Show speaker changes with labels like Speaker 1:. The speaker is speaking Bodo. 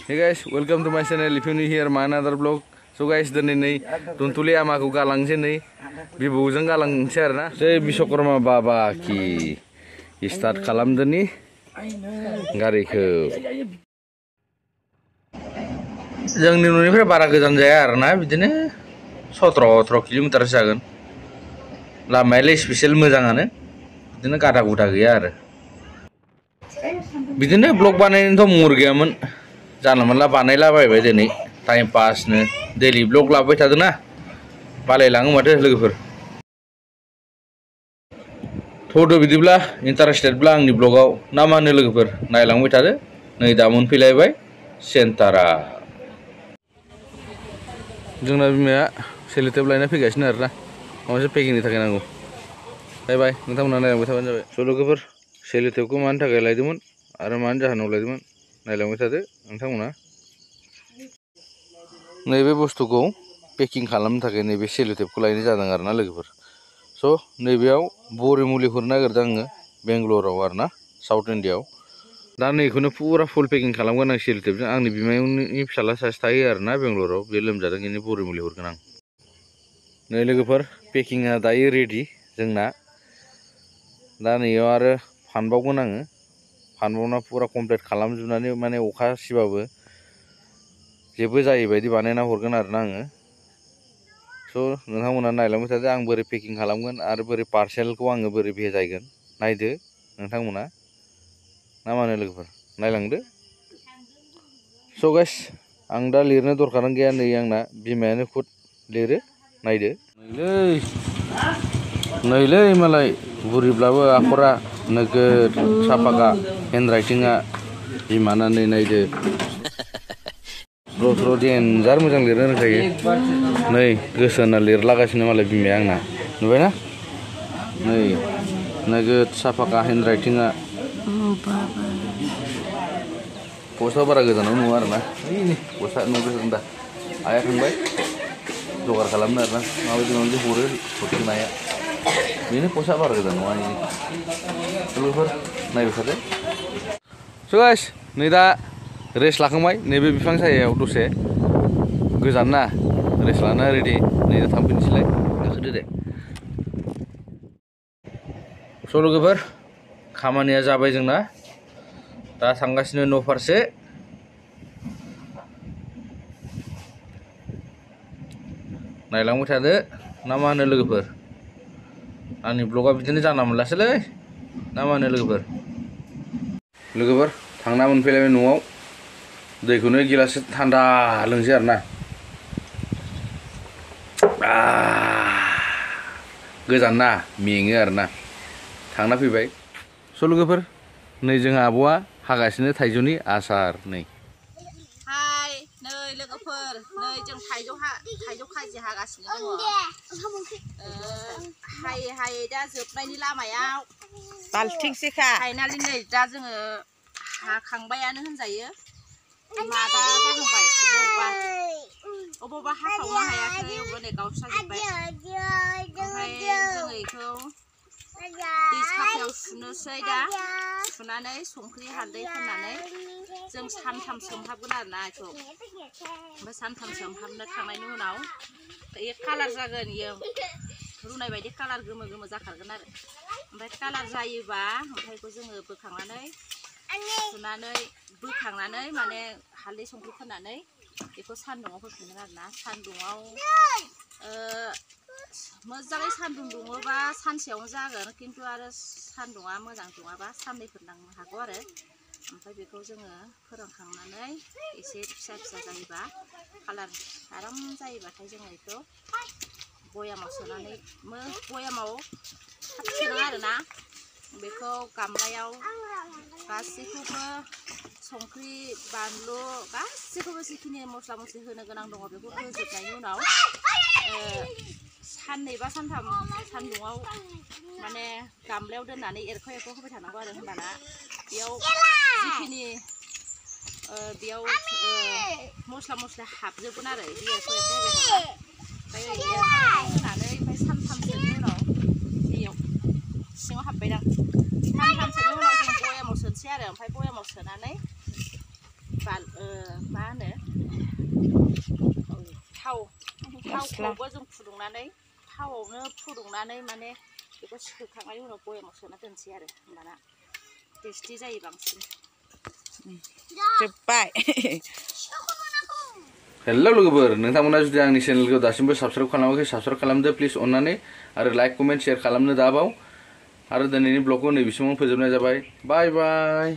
Speaker 1: Hey guys, welcome to my channel. If you're new here, my another vlog. So guys, dan ini tuntuli amaku galang sini, bibujang galang share na. Saya Biswakarma Baba ki start kalam deni, gari ke. Yang nunifnya para kejan jaya arna, begini 17 kilometer jagan. Lamanya spesial mezangannya, begini kata kuda gaya. Begini vlog banein tuh murgiaman. Jangan malah panailah baik ini time pass nih daily vlog lah baik tadi na palai langu macam lagi ber thodo video lah interested belang di vlog au nama nih lagi ber naik langu tadi nih damun pilih baik sentara jeng nabi mea selitip lainnya pigas nih lah masih packing nih tak kenanggu bye bye nanti mana naik langu tadi solo ke ber selitipku mana tak kelai dimun ada mana jahan ulai dimun naik langu tadi नोंथांमोना नैबे बुस्थुखौ पेकिं खालामनो थाखाय नैबे सेलोटेपखौ लायनाय जादों आरोना लोगोफोर स' नैबेयाव बरि मुलिफोर नागिरदों आङो बेंगलराव आरोना साउथ इन्डियायाव दा नैखौनो फुरा फुल पेकिं खालामगोन आं सेलोटेपजों आंनि बिमायंनि फिसाला सासे थायो आरोना बेंगलराव बे लोमजादों बेनि बरि मुलि हरगोन आं नै लोगोफोर पेकिंआ दायो रेडि जोंना दा नैयाव आरो फानबावगोन आङो फानबावना फुरा कमप्लिट खालामजोबनानै माने अखा सिबाबो जेबो जायै बायदि बानायना हरगोन आरोना आङो स' नोंथांमोना नायलांबाय थादो आं बोरै पेकिं खालामगोन आरो बोरै पार्सेलखौ आङो बोरै भेजायगोन नायदो नोंथांमोना ना मा होनो लोगोफोर नायलांदो स' गाइस आं दा लिरनो दरखारानो गैया नै आंना बिमायानो खुद लिरो नायदो नैलै मालाय बुरिब्लाबो आखरा नोगोद साफाखा हेन्डराइटिंआ बिमाना नै नायदो स्र' देन्जार मोजां लिरनो रोंखायो नै गोसो होना लिरलागासिनो मालाय बिमाया आंना नुबायना नै नोगोद साफाखा हेन्डराइटिंआ पस्टआ बारा गोजानाव नुवा आरोना पस्टआ नुदों दा आइया थांबाय जगार खालामनो आरोना माबायदि माबायदि हरो हरफिननाया बेनो पस्टआ बारा गोजान नङा लोगोफोर नायबाय थादो स' गाइस नै दा रेस्ट लाखांबाय नैबे बिफां सायायाव दसे गोजान ना रेस्ट लाना रेडि नै दा थांफिननोसैलाय गाखोदो दे स' लोगोफोर खामानिया जाबाय जोंना दा थांगासिनो न' फारसे नायलांबाय थादो ना मा होनो लोगोफोर आंनि ब्लगा बिदिनो जाना मोनलासैलै ना मा होनो लोगोफोर थांना मोनफैलायबाय न'आव दैखौनो गिलाससे थान्दा लोंसै आरोना गोजान ना मेङो आरोना थांना फैबाय स' लोगोफोर नै जोंहा आब'आ हागासिनो थाइजौनि आसार नै
Speaker 2: हाय नै लोगोफोर नै जों थाइजौ खाजि हागासिनो दङ हायै हायै दा जोबनायनि लामायाव बाल्थिंसेखा फाइनालि नै दा जोङो हाखांबायानो होनजायो मादा जाहांबाय अबावबा हाखावनो हायाखै अबावबा नै गावस्राजोब्बाय ओमफ्राय जोङो बेखौ दै साफायाव सुनोसै दा सुनानै संख्रि हालदै फोननानै जों सानथाम सोमहाबगोन आरोना बेखौ ओमफ्राय सानथाम सोमहाबनो थांनायनि उनाव बेयो कालार जागोन इयो रुनाय बायदि कालार गोमो गोमो जाखागोन आरो ओमफ्राय कालार जायोबा ओमफ्राय बेखौ जोङो बोखांनानै सुनानै बोखांनानै माने हालदै संख्रि फोननानै बेखौ सान्दुङाव होफिनगोन आरोना सान्दुङाव मोजाङै सान्दुं दुङोबा सानसेयावनो जागोन खिन्थु आरो सान्दुङा मोजां दुङाबा साननैफोर नांनो हागौ आरो ओमफ्राय बेखौ जोङो फोरानखांनानै एसे फिसा फिसा जायोबा कालार आराम जायोबाथाय जोङो बेखौ बयामाव सोनानै बयामाव थाब सोनाङा आरोना बेखौ गामलायाव गासैखौबो संख्रि बानलु गासैखौबो जिखिनि मस्ला मस्लि होनो गोनां दङ बेखौ होजोबनायनि उनाव साननै बा सानथाम सान्दुङाव माने गामलायाव दोननानै एरखाव एरखाव होबाय थानांगौ आरो होनबाना बेयाव जिखिनि बेयाव मस्ला मस्लि हाबजोबगोन आरो बिदि एरखाव एरखाव होबाय थाबा ओमफ्राय एरखाव होनानै ओमफ्राय सानथामसोनि उनाव बेयाव सिङाव हाबबायदां सानथामसोनि उनाव जों बयामाव सोनोसै आरो ओमफ्राय बयामाव सोनानै मा होनो थावखौबो जों फुदुंनानै थावआवनो फुदुंनानै माने बेखौ सोखांनायनि उनाव बयामाव सोना दोनसै आरो होमबाना टेस्टि जायो बांसिन
Speaker 3: जोब्बाय
Speaker 1: हेलौ लोगोफोर नोंथांमोना जुदि आंनि चेनेलखौ दासिमबो साबस्क्राइब खालामाखै साबस्क्राइब खालामदो प्लिज अननानै आरो लाइक कमेन्ट शेयार खालामनो दाबाव आरो दिनैनि ब्लगखौ नैबेसिमावनो फोजोबनाय जाबाय बाय बाय